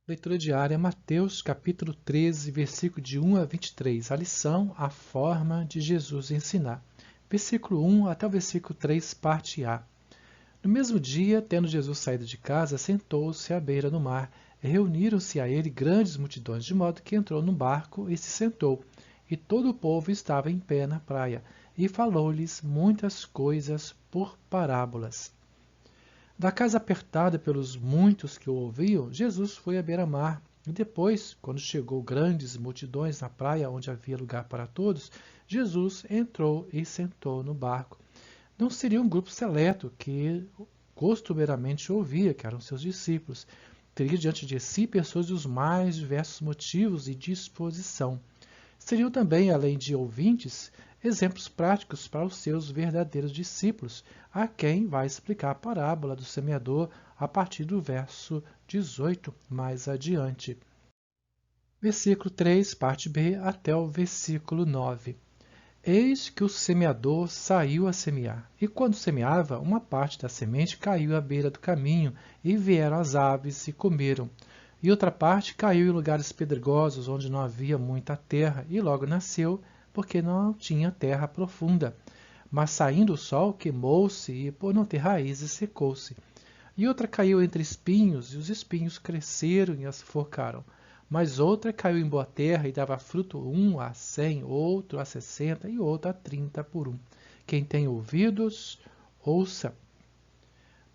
Leitura diária, Mateus capítulo 13, versículo de 1 a 23. A lição, a forma de Jesus ensinar. Versículo 1 até o versículo 3, parte A. No mesmo dia, tendo Jesus saído de casa, sentou-se à beira do mar. Reuniram-se a ele grandes multidões, de modo que entrou num barco e se sentou. E todo o povo estava em pé na praia, e falou-lhes muitas coisas por parábolas. Da casa apertada pelos muitos que o ouviam, Jesus foi à beira-mar. E depois, quando chegou grandes multidões na praia onde havia lugar para todos, Jesus entrou e sentou no barco. Não seria um grupo seleto que costumeiramente ouvia, que eram seus discípulos. Teria diante de si pessoas dos mais diversos motivos e disposição. Seriam também, além de ouvintes, exemplos práticos para os seus verdadeiros discípulos, a quem vai explicar a parábola do semeador a partir do verso 18 mais adiante. Versículo 3, parte B, até o versículo 9. Eis que o semeador saiu a semear, e quando semeava, uma parte da semente caiu à beira do caminho, e vieram as aves e comeram. E outra parte caiu em lugares pedregosos, onde não havia muita terra, e logo nasceu, porque não tinha terra profunda. Mas saindo o sol, queimou-se, e por não ter raízes, secou-se. E outra caiu entre espinhos, e os espinhos cresceram e as sufocaram. Mas outra caiu em boa terra e dava fruto 1 a 100, outro a 60 e outro a 30 por um. Quem tem ouvidos, ouça.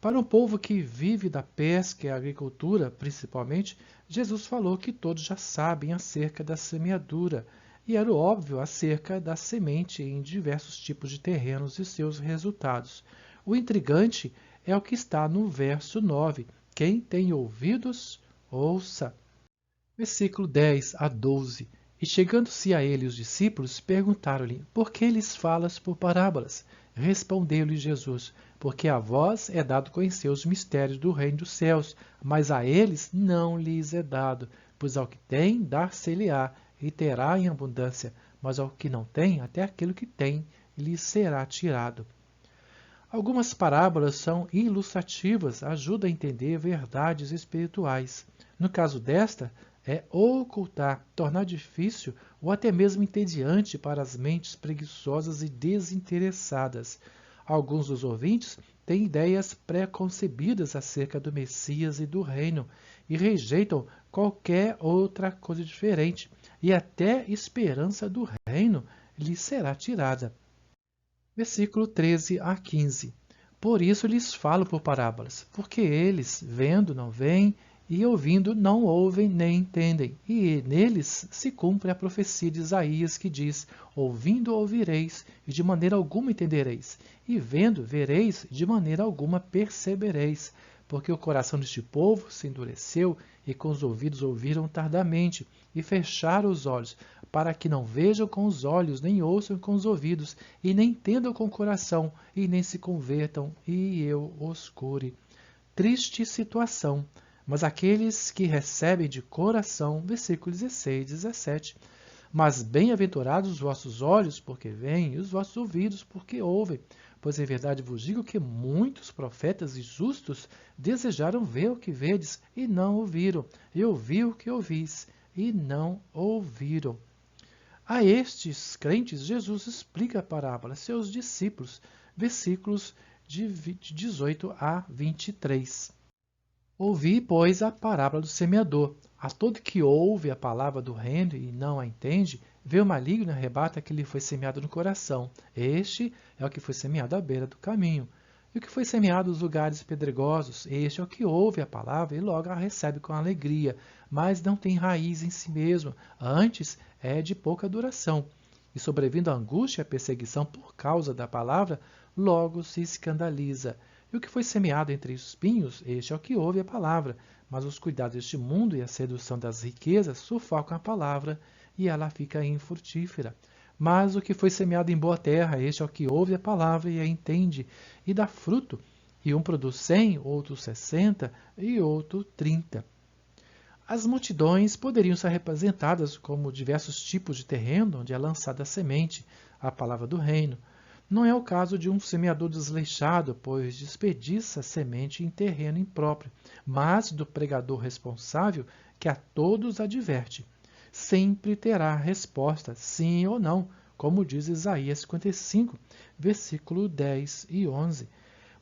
Para um povo que vive da pesca e agricultura, principalmente, Jesus falou que todos já sabem acerca da semeadura, e era óbvio acerca da semente em diversos tipos de terrenos e seus resultados. O intrigante é o que está no verso 9. Quem tem ouvidos, ouça. Versículo 10 a 12. E chegando-se a ele os discípulos, perguntaram-lhe: Por que lhes falas por parábolas? Respondeu-lhe Jesus: Porque a vós é dado conhecer os mistérios do reino dos céus, mas a eles não lhes é dado, pois ao que tem, dar-se-lhe-á, e terá em abundância, mas ao que não tem, até aquilo que tem lhe será tirado. Algumas parábolas são ilustrativas, ajudam a entender verdades espirituais. No caso desta, é ocultar, tornar difícil ou até mesmo entediante para as mentes preguiçosas e desinteressadas. Alguns dos ouvintes têm ideias pré-concebidas acerca do Messias e do reino e rejeitam qualquer outra coisa diferente, e até esperança do reino lhes será tirada. Versículo 13 a 15. Por isso lhes falo por parábolas, porque eles, vendo, não veem, e ouvindo, não ouvem nem entendem. E neles se cumpre a profecia de Isaías, que diz: Ouvindo ouvireis, e de maneira alguma entendereis, e vendo vereis, e de maneira alguma percebereis. Porque o coração deste povo se endureceu, e com os ouvidos ouviram tardamente, e fecharam os olhos, para que não vejam com os olhos, nem ouçam com os ouvidos, e nem entendam com o coração, e nem se convertam, e eu os cure. Triste situação, mas aqueles que recebem de coração, versículo 16, 17. Mas bem-aventurados os vossos olhos, porque veem, e os vossos ouvidos, porque ouvem. Pois em verdade vos digo que muitos profetas e justos desejaram ver o que vedes, e não ouviram, e ouvir o que ouvis, e não ouviram. A estes crentes, Jesus explica a parábola a seus discípulos, versículos de 18 a 23. Ouvi, pois, a parábola do semeador. A todo que ouve a palavra do reino e não a entende, vê o maligno e arrebata que lhe foi semeado no coração. Este é o que foi semeado à beira do caminho. E o que foi semeado nos lugares pedregosos, este é o que ouve a palavra e logo a recebe com alegria, mas não tem raiz em si mesmo, antes é de pouca duração. E sobrevindo a angústia e a perseguição por causa da palavra, logo se escandaliza. E o que foi semeado entre os espinhos, este é o que ouve a palavra, mas os cuidados deste mundo e a sedução das riquezas sufocam a palavra e ela fica infrutífera. Mas o que foi semeado em boa terra, este é o que ouve a palavra e a entende, e dá fruto, e um produz 100, outro 60 e outro 30. As multidões poderiam ser representadas como diversos tipos de terreno onde é lançada a semente, a palavra do reino. Não é o caso de um semeador desleixado, pois desperdiça semente em terreno impróprio, mas do pregador responsável que a todos adverte. Sempre terá resposta, sim ou não, como diz Isaías 55, versículo 10 e 11.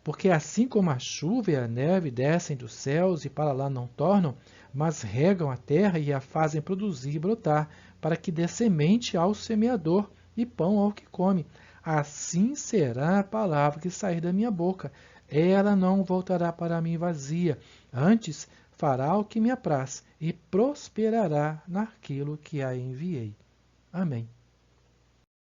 Porque assim como a chuva e a neve descem dos céus e para lá não tornam, mas regam a terra e a fazem produzir e brotar, para que dê semente ao semeador e pão ao que come, assim será a palavra que sair da minha boca. Ela não voltará para mim vazia, antes fará o que me apraz e prosperará naquilo que a enviei. Amém.